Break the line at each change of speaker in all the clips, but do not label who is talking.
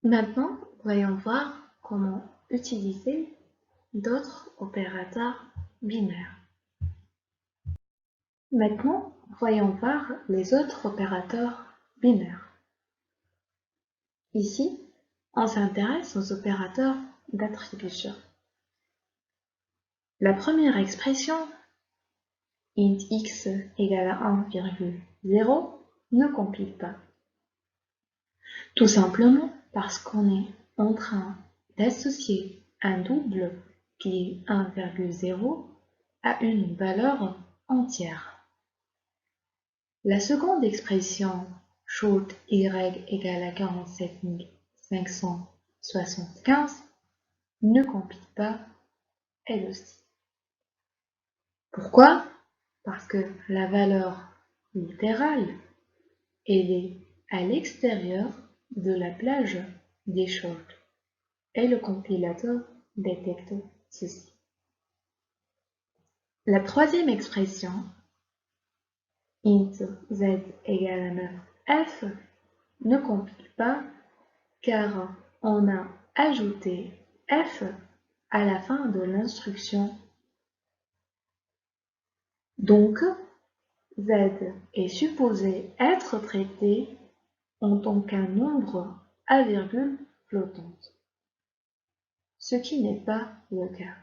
Maintenant, voyons voir comment utiliser d'autres opérateurs binaires. Maintenant, voyons voir les autres opérateurs binaires. Ici, on s'intéresse aux opérateurs d'attribution. La première expression, int x égale à 1,0, ne compile pas. Tout simplement parce qu'on est en train d'associer un double qui est 1,0 à une valeur entière. La seconde expression, short y égale à 47 575, ne compile pas elle aussi. Pourquoi? Parce que la valeur littérale, elle est à l'extérieur de la plage des shorts et le compilateur détecte ceci. La troisième expression, int z égale à 9f, ne compile pas car on a ajouté f à la fin de l'instruction. Donc, z est supposé être traité en tant qu'un nombre à virgule flottante, ce qui n'est pas le cas,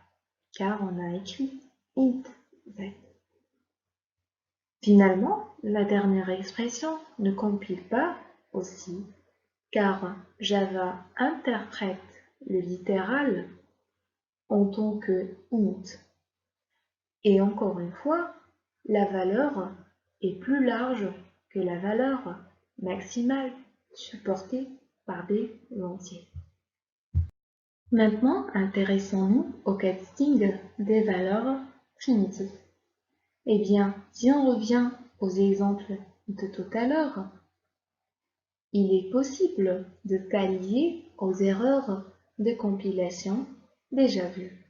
car on a écrit int z. Finalement, la dernière expression ne compile pas aussi, car Java interprète le littéral en tant que int. Et encore une fois, la valeur est plus large que la valeur maximale supportée par des entiers. Maintenant, intéressons-nous au casting des valeurs primitives. Eh bien, si on revient aux exemples de tout à l'heure, il est possible de pallier aux erreurs de compilation déjà vues.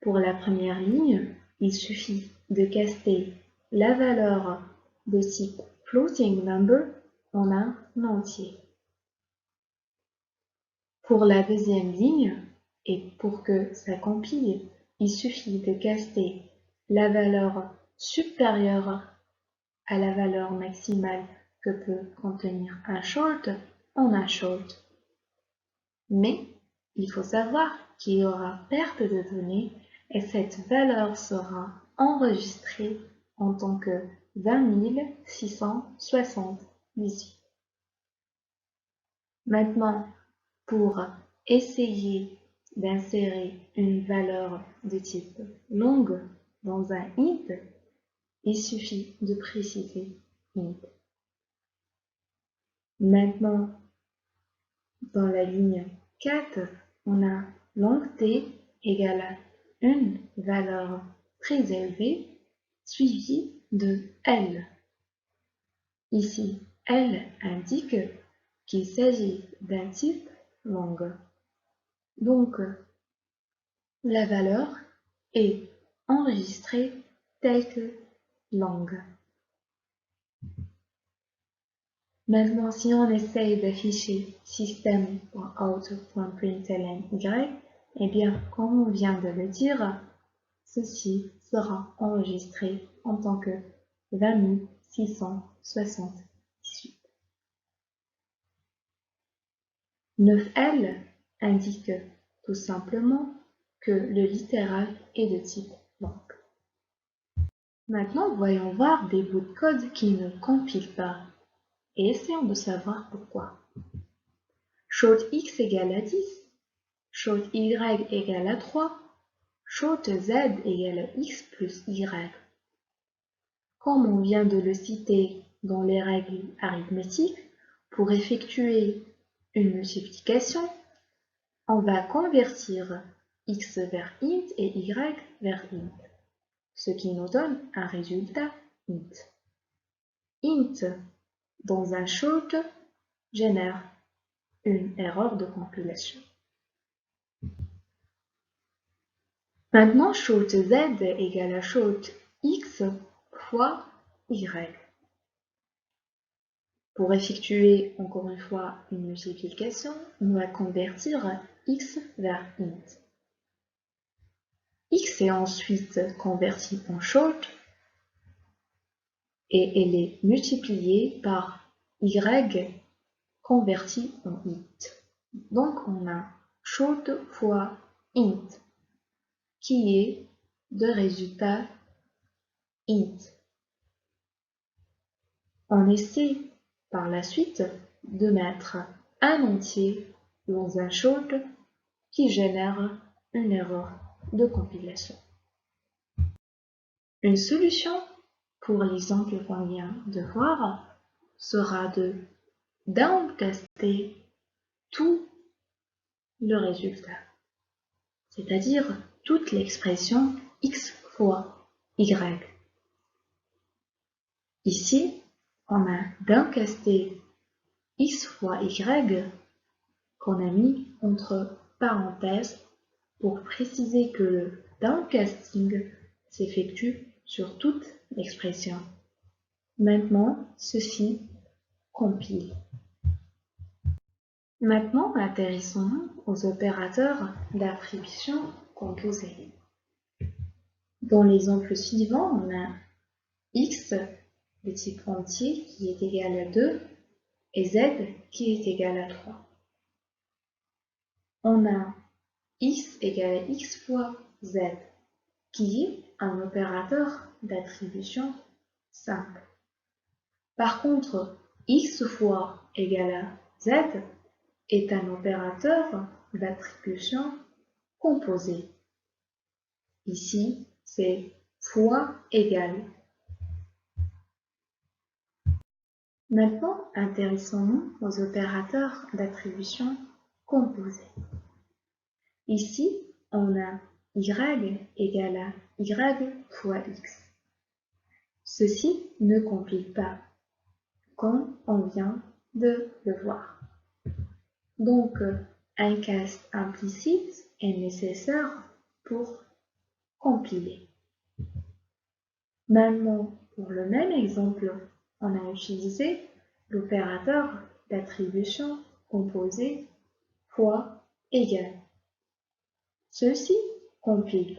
Pour la première ligne, il suffit de caster la valeur de type floating number en un entier. Pour la deuxième ligne, et pour que ça compile, il suffit de caster la valeur supérieure à la valeur maximale que peut contenir un short en un short. Mais il faut savoir qu'il y aura perte de données et cette valeur sera enregistrée en tant que 20 678. Maintenant, pour essayer d'insérer une valeur de type long dans un int, il suffit de préciser int. Maintenant, dans la ligne 4, on a long t égale à une valeur très élevée suivie de L. Ici, L indique qu'il s'agit d'un type long. Donc, la valeur est enregistrée telle que long. Maintenant, si on essaye d'afficher système.out.println y, eh bien, comme on vient de le dire, ceci sera enregistré en tant que 20 678. 9L indique tout simplement que le littéral est de type long. Maintenant, voyons voir des bouts de code qui ne compilent pas et essayons de savoir pourquoi. Short x égale à 10, short y égale à 3, short z égale à x plus y. Comme on vient de le citer dans les règles arithmétiques, pour effectuer une multiplication, on va convertir x vers int et y vers int, ce qui nous donne un résultat int. Int dans un short génère une erreur de compilation. Maintenant, short z égale à short x fois y. Pour effectuer encore une fois une multiplication, on va convertir x vers int. X est ensuite converti en short et elle est multipliée par y converti en int. Donc on a short fois int qui est de résultat int. On essaie par la suite de mettre un entier dans un short qui génère une erreur de compilation. Une solution pour l'exemple qu'on vient de voir sera de downcaster tout le résultat, c'est-à-dire toute l'expression x fois y. Ici, on a downcasté x fois y qu'on a mis entre parenthèses pour préciser que le downcasting s'effectue sur toute l'expression. Maintenant, ceci compile. Maintenant, intéressons-nous aux opérateurs d'attribution composés. Dans l'exemple suivant, on a x de type entier qui est égal à 2 et z qui est égal à 3. On a x égale à x fois z qui est un opérateur d'attribution simple. Par contre, x fois égale à z est un opérateur d'attribution composée. Ici, c'est fois égal. Maintenant, intéressons-nous aux opérateurs d'attribution composée. Ici, on a y égale à y fois x. Ceci ne compile pas, comme on vient de le voir. Donc, un cast implicite est nécessaire pour compiler. Maintenant, pour le même exemple, on a utilisé l'opérateur d'attribution composé fois égal. Ceci compile.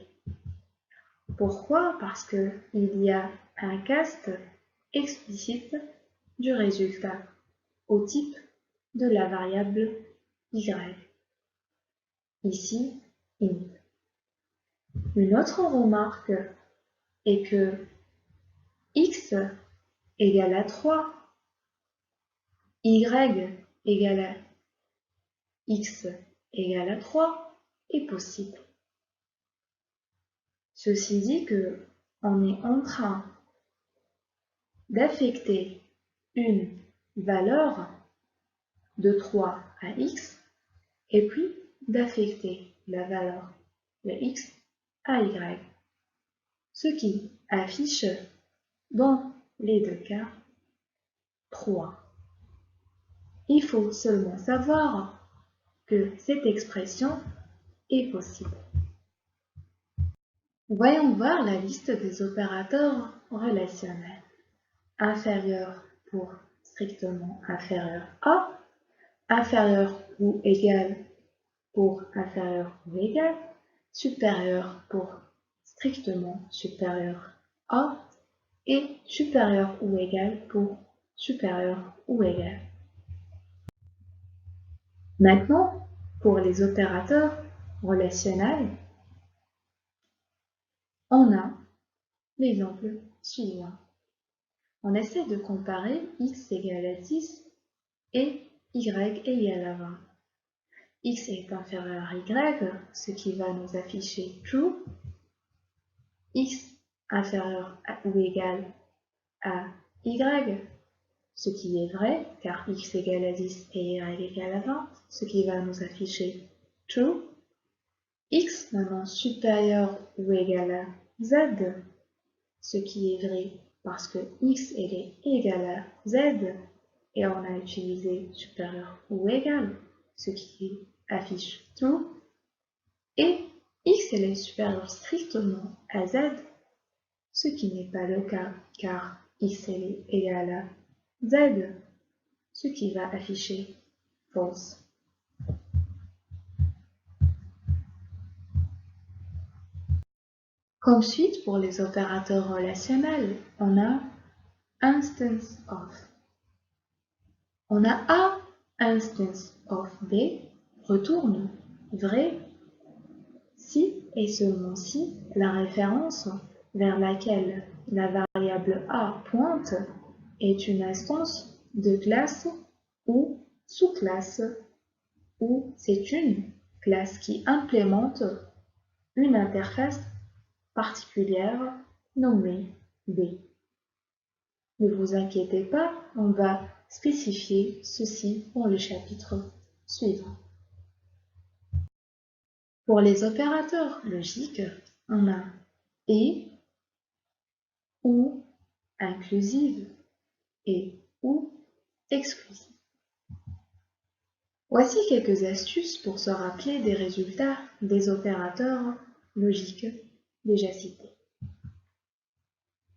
Pourquoi? Parce qu'il y a un cast explicite du résultat au type de la variable y. Ici, int. Une autre remarque est que x égale à 3, y égale à x égale à 3 est possible. Ceci dit que on est en train d'affecter une valeur de 3 à x et puis d'affecter la valeur de x à y, ce qui affiche dans les deux cas 3. Il faut seulement savoir que cette expression est possible. Voyons voir la liste des opérateurs relationnels. Inférieur pour strictement inférieur à, inférieur ou égal pour inférieur ou égal, supérieur pour strictement supérieur à et supérieur ou égal pour supérieur ou égal. Maintenant, pour les opérateurs relationnels, on a l'exemple suivant. On essaie de comparer x égale à 10 et y égale à 20. X est inférieur à y, ce qui va nous afficher true. X inférieur ou égal à y, ce qui est vrai, car x égale à 10 et y égale à 20, ce qui va nous afficher true. X maintenant supérieur ou égal à z, ce qui est vrai parce que x est égal à z et on a utilisé supérieur ou égal, ce qui affiche true. Et x est supérieur strictement à z, ce qui n'est pas le cas car x est égal à z, ce qui va afficher false. Comme suite pour les opérateurs relationnels, on a instance of. On a A instance of B retourne vrai si et seulement si la référence vers laquelle la variable A pointe est une instance de classe ou sous-classe, ou c'est une classe qui implémente une interface particulière nommée B. Ne vous inquiétez pas, on va spécifier ceci pour le chapitre suivant. Pour les opérateurs logiques, on a et, ou, inclusive et ou exclusive. Voici quelques astuces pour se rappeler des résultats des opérateurs logiques déjà cités.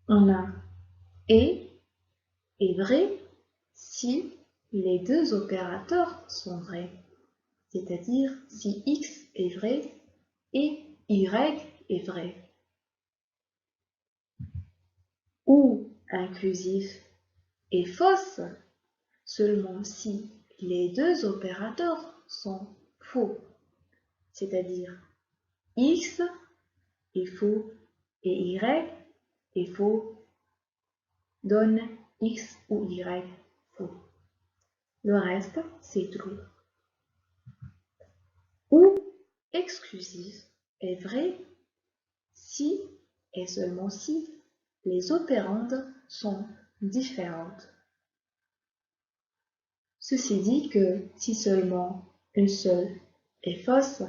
On a et est vrai si les deux opérateurs sont vrais, c'est-à-dire si x est vrai et y est vrai. Ou inclusif est fausse seulement si les deux opérateurs sont faux, c'est-à-dire x est faux et y est faux, donne x ou y faux. Le reste, c'est true. Ou exclusif est vrai si et seulement si les opérandes sont différentes. Ceci dit que si seulement une seule est fausse,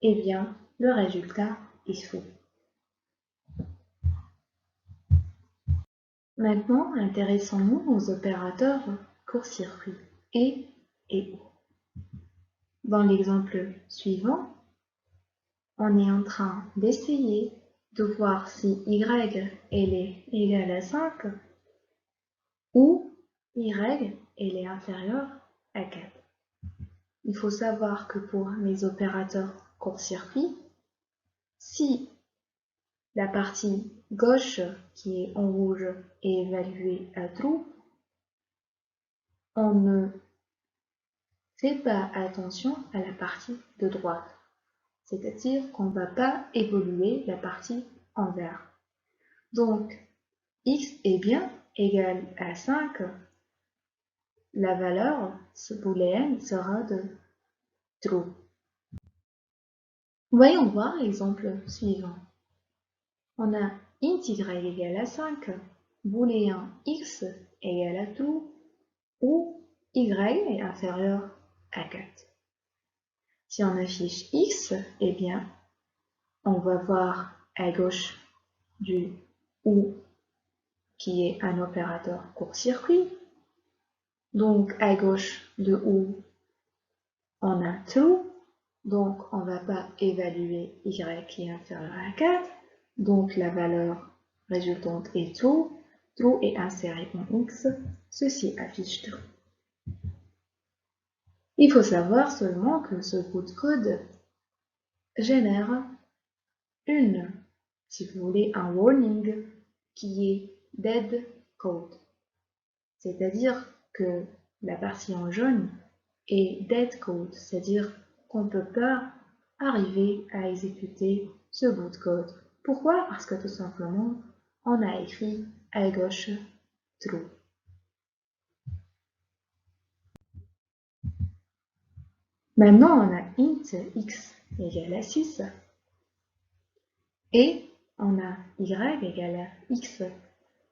eh bien le résultat est faux. Maintenant, intéressons-nous aux opérateurs court-circuit et ou. Dans l'exemple suivant, on est en train d'essayer de voir si y est égal à 5 ou y est inférieur à 4. Il faut savoir que pour les opérateurs court-circuit, si la partie gauche qui est en rouge est évaluée à true, on ne fait pas attention à la partie de droite. C'est-à-dire qu'on ne va pas évoluer la partie en vert. Donc, x est bien égal à 5, la valeur booléenne sera de true. Voyons voir l'exemple suivant. On a int y égale à 5, booléen x égale à true, ou y est inférieur à 4. Si on affiche x, eh bien, on va voir à gauche du ou qui est un opérateur court-circuit. Donc à gauche de ou, on a true, donc on ne va pas évaluer y qui est inférieur à 4, donc la valeur résultante est true, true est inséré en x, ceci affiche true. Il faut savoir seulement que ce bout de code génère si vous voulez, un warning qui est dead code. C'est-à-dire que la partie en jaune est dead code, c'est-à-dire qu'on ne peut pas arriver à exécuter ce bout de code. Pourquoi? Parce que tout simplement, on a écrit à gauche true. Maintenant, on a int x égale à 6 et on a y égale à x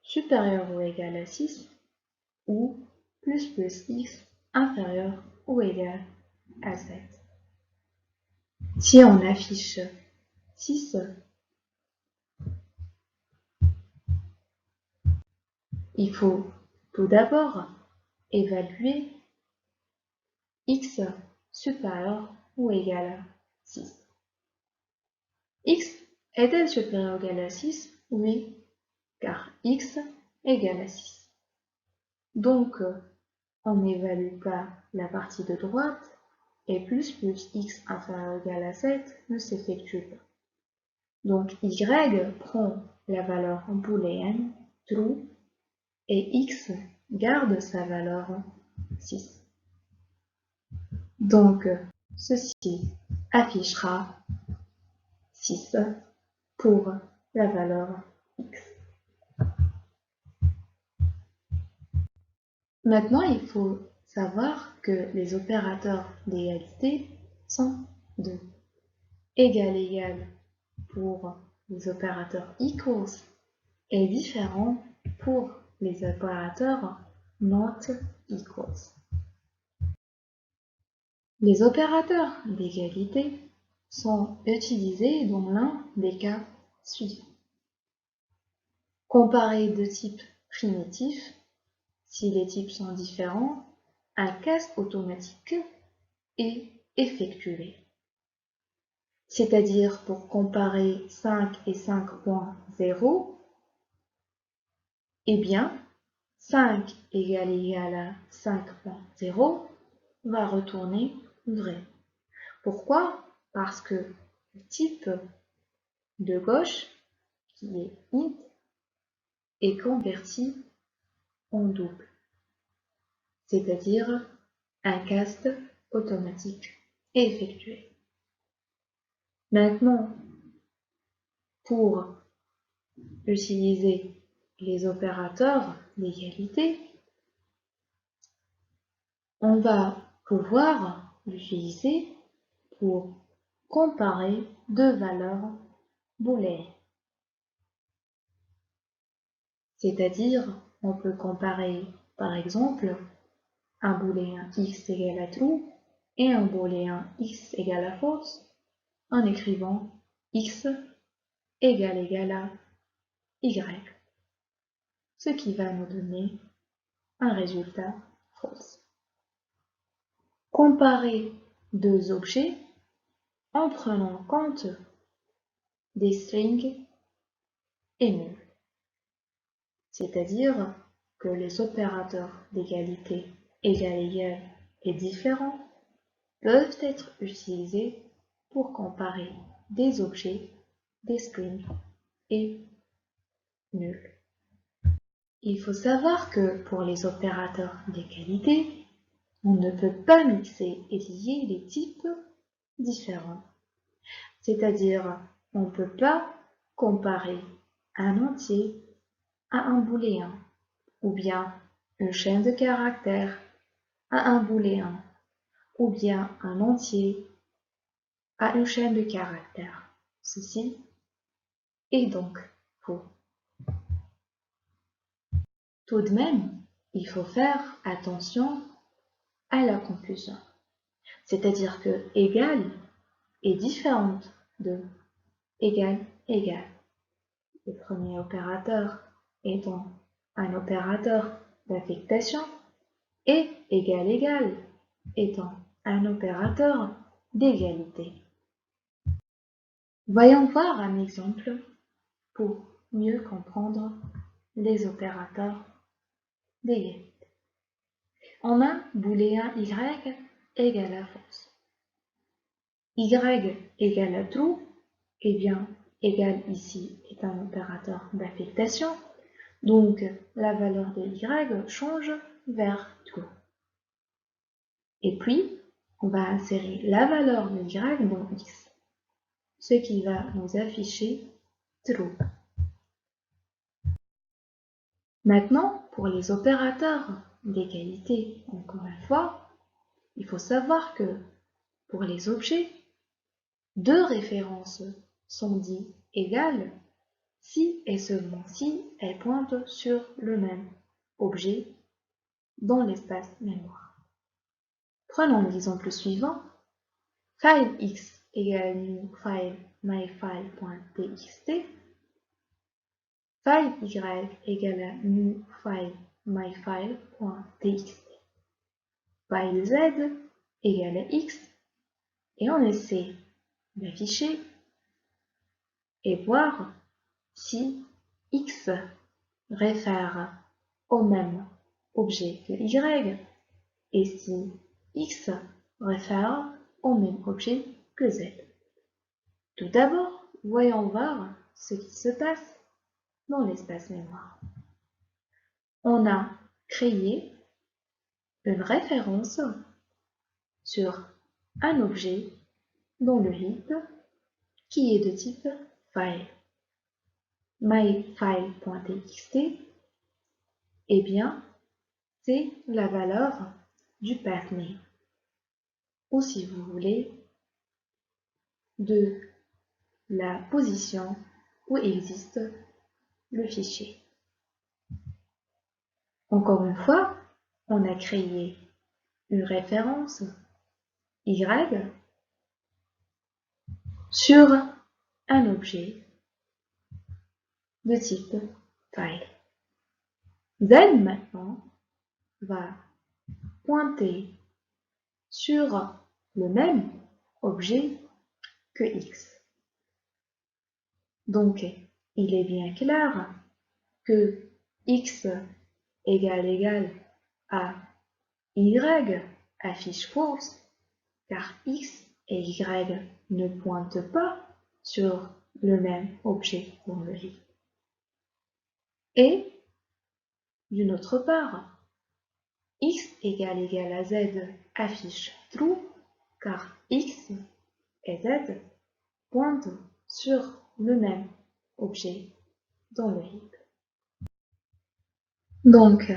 supérieur ou égal à 6 ou plus x inférieur ou égal à 7. Si on affiche 6, il faut tout d'abord évaluer x supérieur ou égal à 6. X est-elle supérieure ou égale à 6? Oui, car x égale à 6. Donc, on n'évalue pas la partie de droite, et plus x inférieur ou égal à 7 ne s'effectue pas. Donc y prend la valeur booléenne true et x garde sa valeur 6. Donc ceci affichera 6 pour la valeur x. Maintenant, il faut savoir que les opérateurs d'égalité sont de égal pour les opérateurs equals et différents pour les opérateurs not equals. Les opérateurs d'égalité sont utilisés dans l'un des cas suivants. Comparer deux types primitifs. Si les types sont différents, un cast automatique est effectué. C'est-à-dire pour comparer 5 et 5.0, eh bien 5 égale à 5.0 va retourner vrai. Pourquoi? Parce que le type de gauche, qui est int, est converti en double, c'est-à-dire un cast automatique est effectué. Maintenant, pour utiliser les opérateurs d'égalité, on va pouvoir l'utiliser pour comparer deux valeurs booléennes. C'est-à-dire, on peut comparer, par exemple, un booléen x égale à true et un booléen x égale à false en écrivant x égale à y, ce qui va nous donner un résultat false. Comparer deux objets en prenant compte des strings et nuls. C'est-à-dire que les opérateurs d'égalité égal et différents peuvent être utilisés pour comparer des objets, des strings et nuls. Il faut savoir que pour les opérateurs d'égalité, on ne peut pas mixer et lier les types différents. C'est-à-dire, on ne peut pas comparer un entier à un booléen, ou bien une chaîne de caractères à un booléen, ou bien un entier à une chaîne de caractères. Ceci est donc faux. Tout de même, il faut faire attention à la confusion. C'est-à-dire que égal est différente de égal. Le premier opérateur étant un opérateur d'affectation et égal étant un opérateur d'égalité. Voyons voir un exemple pour mieux comprendre les opérateurs d'égalité. On a booléen y égale à false. Y égale à true, eh bien, égal ici est un opérateur d'affectation, donc la valeur de y change vers true. Et puis, on va insérer la valeur de y dans x, ce qui va nous afficher true. Maintenant, pour les opérateurs d'égalité, encore une fois, il faut savoir que pour les objets, deux références sont dites égales si et seulement si elles pointent sur le même objet dans l'espace mémoire. Prenons l'exemple suivant. File x égale new file myfile.txt. File y égale à new file myfile.txt. File z égale à x. Et on essaie d'afficher et voir si x réfère au même objet que y et si X réfère au même objet que Z. Tout d'abord, voyons voir ce qui se passe dans l'espace mémoire. On a créé une référence sur un objet dans le heap qui est de type file. myFile.txt, eh bien, c'est la valeur du path name, ou si vous voulez, de la position où existe le fichier. Encore une fois, on a créé une référence Y sur un objet de type file. Z maintenant va pointer sur le même objet que X. Donc, il est bien clair que X égale à Y affiche false, car X et Y ne pointent pas sur le même objet dans le heap. Et, d'une autre part, X égale à Z affiche true, car X et Z pointent sur le même objet dans le heap. Donc,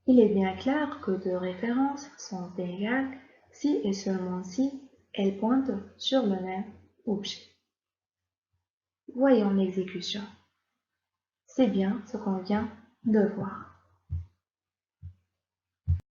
il est bien clair que deux références sont égales si et seulement si elles pointent sur le même objet. Voyons l'exécution. C'est bien ce qu'on vient de voir.